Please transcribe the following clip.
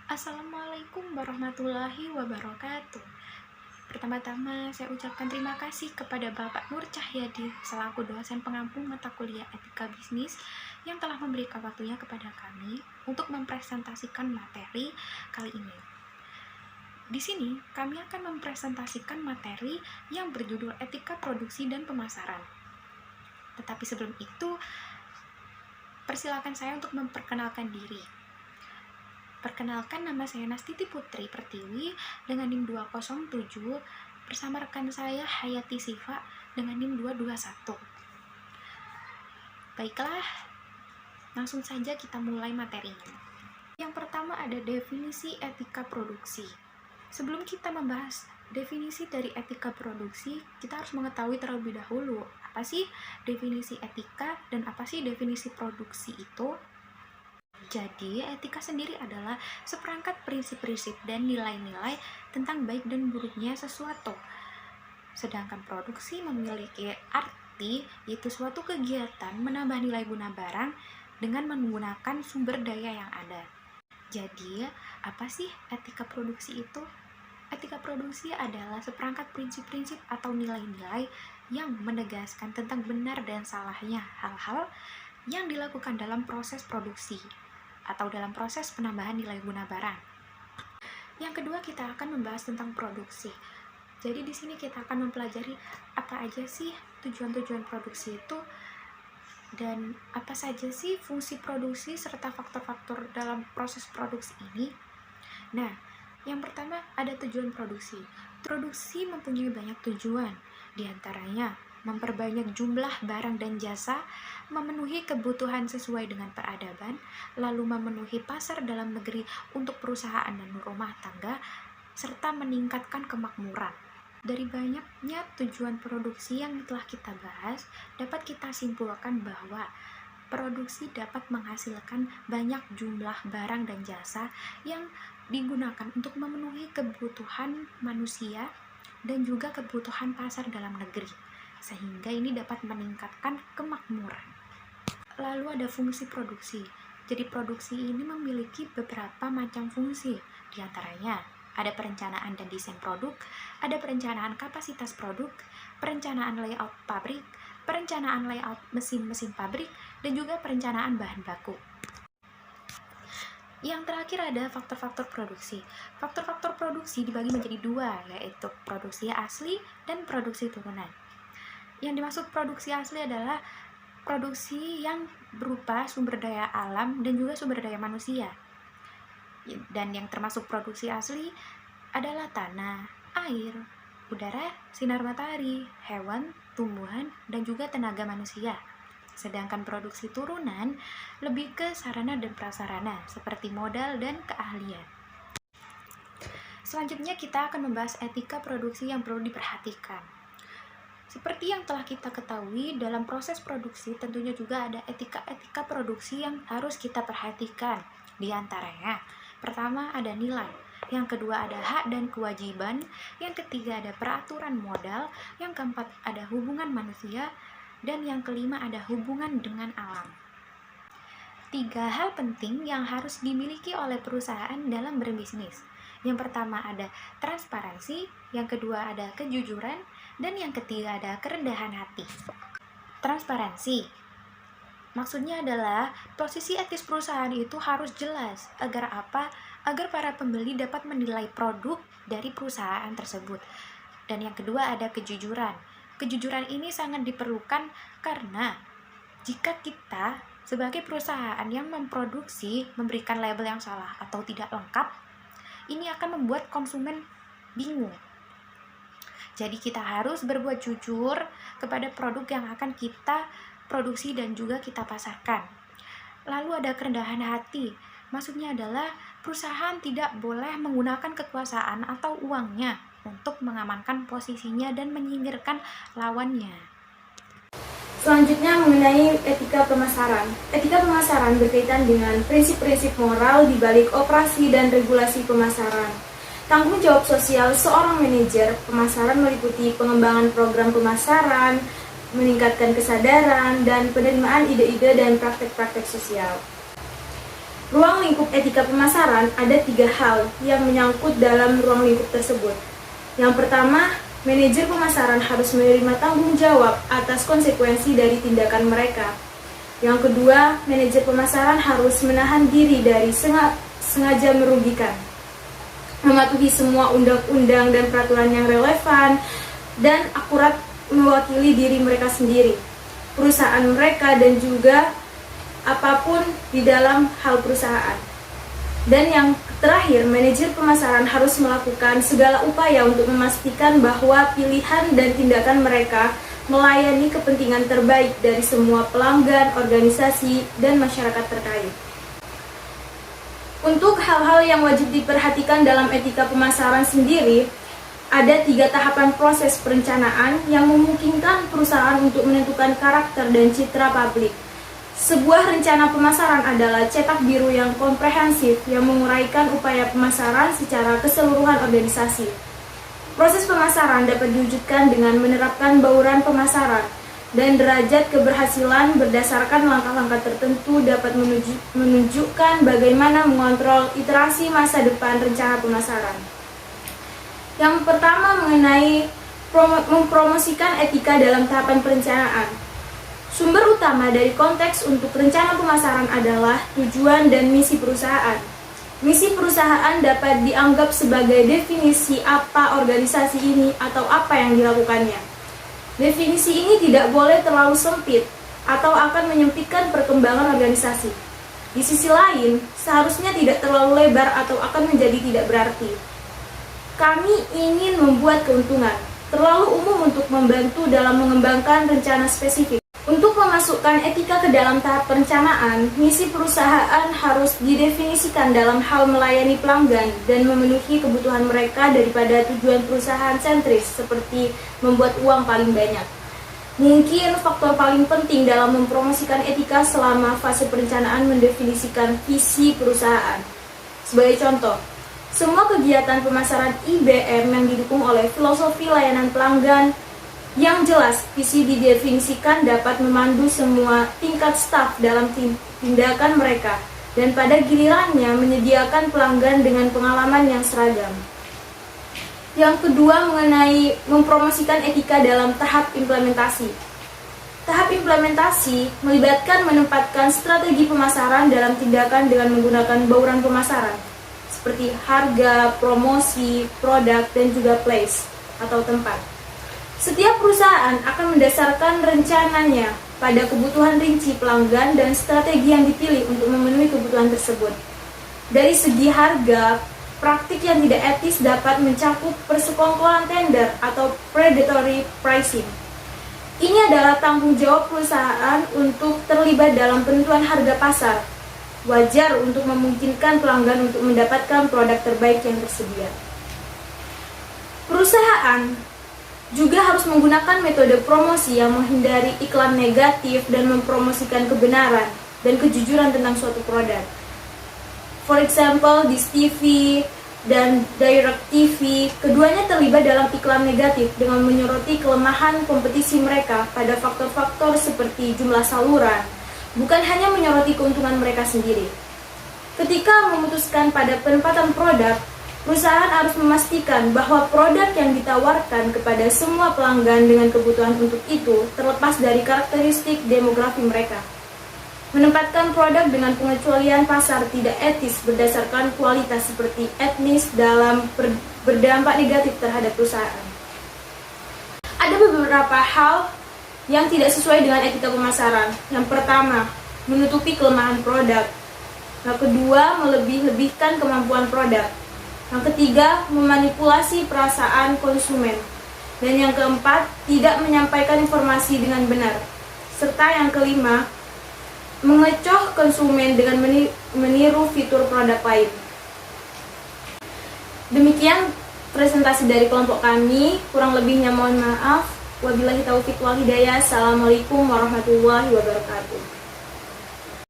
Assalamualaikum warahmatullahi wabarakatuh. Pertama-tama saya ucapkan terima kasih kepada Bapak Nur Cahyadi selaku dosen pengampu mata kuliah Etika Bisnis yang telah memberikan waktunya kepada kami untuk mempresentasikan materi kali ini. Di sini kami akan mempresentasikan materi yang berjudul Etika Produksi dan Pemasaran. Tetapi sebelum itu, persilakan saya untuk memperkenalkan diri. Perkenalkan, nama saya Nastiti Putri Pertiwi dengan NIM 207 bersama rekan saya Hayati Siva dengan NIM 221. Baiklah, langsung saja kita mulai materinya. Yang pertama ada definisi etika produksi. Sebelum kita membahas definisi dari etika produksi, kita harus mengetahui terlebih dahulu apa sih definisi etika dan apa sih definisi produksi itu. Jadi, etika sendiri adalah seperangkat prinsip-prinsip dan nilai-nilai tentang baik dan buruknya sesuatu. Sedangkan produksi memiliki arti, yaitu suatu kegiatan menambah nilai guna barang dengan menggunakan sumber daya yang ada. Jadi, apa sih etika produksi itu? Etika produksi adalah seperangkat prinsip-prinsip atau nilai-nilai yang menegaskan tentang benar dan salahnya hal-hal yang dilakukan dalam proses produksi atau dalam proses penambahan nilai guna barang. Yang kedua, kita akan membahas tentang produksi. Jadi di sini kita akan mempelajari apa aja sih tujuan-tujuan produksi itu dan apa saja sih fungsi produksi serta faktor-faktor dalam proses produksi ini. Nah, yang pertama ada tujuan produksi. Produksi mempunyai banyak tujuan, diantaranya memperbanyak jumlah barang dan jasa, memenuhi kebutuhan sesuai dengan peradaban, lalu memenuhi pasar dalam negeri untuk perusahaan dan rumah tangga, serta meningkatkan kemakmuran. Dari banyaknya tujuan produksi yang telah kita bahas, dapat kita simpulkan bahwa produksi dapat menghasilkan banyak jumlah barang dan jasa yang digunakan untuk memenuhi kebutuhan manusia dan juga kebutuhan pasar dalam negeri, sehingga ini dapat meningkatkan kemakmuran. Lalu ada fungsi produksi. Jadi produksi ini memiliki beberapa macam fungsi. Di antaranya ada perencanaan dan desain produk, ada perencanaan kapasitas produk, perencanaan layout pabrik, perencanaan layout mesin-mesin pabrik, dan juga perencanaan bahan baku. Yang terakhir ada faktor-faktor produksi. Faktor-faktor produksi dibagi menjadi dua, yaitu produksi asli dan produksi turunan. Yang dimaksud produksi asli adalah produksi yang berupa sumber daya alam dan juga sumber daya manusia. Dan yang termasuk produksi asli adalah tanah, air, udara, sinar matahari, hewan, tumbuhan, dan juga tenaga manusia. Sedangkan produksi turunan lebih ke sarana dan prasarana seperti modal dan keahlian. Selanjutnya kita akan membahas etika produksi yang perlu diperhatikan. Seperti yang telah kita ketahui, dalam proses produksi tentunya juga ada etika-etika produksi yang harus kita perhatikan. Di antaranya, pertama ada nilai, yang kedua ada hak dan kewajiban, yang ketiga ada peraturan modal, yang keempat ada hubungan manusia, dan yang kelima ada hubungan dengan alam. 3 hal penting yang harus dimiliki oleh perusahaan dalam berbisnis. Yang pertama ada transparansi, yang kedua ada kejujuran, dan yang ketiga ada kerendahan hati. Transparansi maksudnya adalah posisi etis perusahaan itu harus jelas. Agar apa? Agar para pembeli dapat menilai produk dari perusahaan tersebut. Dan yang kedua ada kejujuran. Kejujuran ini sangat diperlukan karena jika kita sebagai perusahaan yang memproduksi memberikan label yang salah atau tidak lengkap, ini akan membuat konsumen bingung. Jadi kita harus berbuat jujur kepada produk yang akan kita produksi dan juga kita pasarkan. Lalu ada kerendahan hati. Maksudnya adalah perusahaan tidak boleh menggunakan kekuasaan atau uangnya untuk mengamankan posisinya dan menyingkirkan lawannya. Selanjutnya mengenai etika pemasaran. Etika pemasaran berkaitan dengan prinsip-prinsip moral di balik operasi dan regulasi pemasaran. Tanggung jawab sosial seorang manajer pemasaran meliputi pengembangan program pemasaran, meningkatkan kesadaran, dan penerimaan ide-ide dan praktek-praktek sosial. Ruang lingkup etika pemasaran ada 3 hal yang menyangkut dalam ruang lingkup tersebut. Yang pertama, manajer pemasaran harus menerima tanggung jawab atas konsekuensi dari tindakan mereka. Yang kedua, manajer pemasaran harus menahan diri dari sengaja merugikan, mematuhi semua undang-undang dan peraturan yang relevan, dan akurat mewakili diri mereka sendiri, perusahaan mereka, dan juga apapun di dalam hal perusahaan. Dan yang terakhir, manajer pemasaran harus melakukan segala upaya untuk memastikan bahwa pilihan dan tindakan mereka melayani kepentingan terbaik dari semua pelanggan, organisasi, dan masyarakat terkait. Untuk hal-hal yang wajib diperhatikan dalam etika pemasaran sendiri, ada 3 tahapan proses perencanaan yang memungkinkan perusahaan untuk menentukan karakter dan citra publik. Sebuah rencana pemasaran adalah cetak biru yang komprehensif yang menguraikan upaya pemasaran secara keseluruhan organisasi. Proses pemasaran dapat diwujudkan dengan menerapkan bauran pemasaran, dan derajat keberhasilan berdasarkan langkah-langkah tertentu dapat menunjukkan bagaimana mengontrol iterasi masa depan rencana pemasaran. Yang pertama mengenai mempromosikan etika dalam tahapan perencanaan. Sumber utama dari konteks untuk rencana pemasaran adalah tujuan dan misi perusahaan. Misi perusahaan dapat dianggap sebagai definisi apa organisasi ini atau apa yang dilakukannya. Definisi ini tidak boleh terlalu sempit atau akan menyempitkan perkembangan organisasi. Di sisi lain, seharusnya tidak terlalu lebar atau akan menjadi tidak berarti. Kami ingin membuat keuntungan, terlalu umum untuk membantu dalam mengembangkan rencana spesifik. Untuk memasukkan etika ke dalam tahap perencanaan, misi perusahaan harus didefinisikan dalam hal melayani pelanggan dan memenuhi kebutuhan mereka daripada tujuan perusahaan sentris seperti membuat uang paling banyak. Mungkin faktor paling penting dalam mempromosikan etika selama fase perencanaan mendefinisikan visi perusahaan. Sebagai contoh, semua kegiatan pemasaran IBM yang didukung oleh filosofi layanan pelanggan yang jelas, visi didefinisikan dapat memandu semua tingkat staf dalam tindakan mereka, dan pada gilirannya menyediakan pelanggan dengan pengalaman yang seragam. Yang kedua mengenai mempromosikan etika dalam tahap implementasi. Tahap implementasi melibatkan menempatkan strategi pemasaran dalam tindakan dengan menggunakan bauran pemasaran, seperti harga, promosi, produk, dan juga place atau tempat. Setiap perusahaan akan mendasarkan rencananya pada kebutuhan rinci pelanggan dan strategi yang dipilih untuk memenuhi kebutuhan tersebut. Dari segi harga, praktik yang tidak etis dapat mencakup persekongkolan tender atau predatory pricing. Ini adalah tanggung jawab perusahaan untuk terlibat dalam penentuan harga pasar. Wajar untuk memungkinkan pelanggan untuk mendapatkan produk terbaik yang tersedia. Perusahaan juga harus menggunakan metode promosi yang menghindari iklan negatif dan mempromosikan kebenaran dan kejujuran tentang suatu produk. For example, Dish TV dan Direct TV, keduanya terlibat dalam iklan negatif dengan menyoroti kelemahan kompetisi mereka pada faktor-faktor seperti jumlah saluran, bukan hanya menyoroti keuntungan mereka sendiri. Ketika memutuskan pada penempatan produk, perusahaan harus memastikan bahwa produk yang ditawarkan kepada semua pelanggan dengan kebutuhan untuk itu terlepas dari karakteristik demografi mereka. Menempatkan produk dengan pengecualian pasar tidak etis berdasarkan kualitas seperti etnis dalam berdampak negatif terhadap perusahaan. Ada beberapa hal yang tidak sesuai dengan etika pemasaran. Yang pertama, menutupi kelemahan produk. Yang kedua, melebih-lebihkan kemampuan produk. Yang ketiga, memanipulasi perasaan konsumen. Dan yang keempat, tidak menyampaikan informasi dengan benar. Serta yang kelima, mengecoh konsumen dengan meniru fitur produk lain. Demikian presentasi dari kelompok kami. Kurang lebihnya mohon maaf. Wabillahi taufiq wal hidayah. Assalamualaikum warahmatullahi wabarakatuh.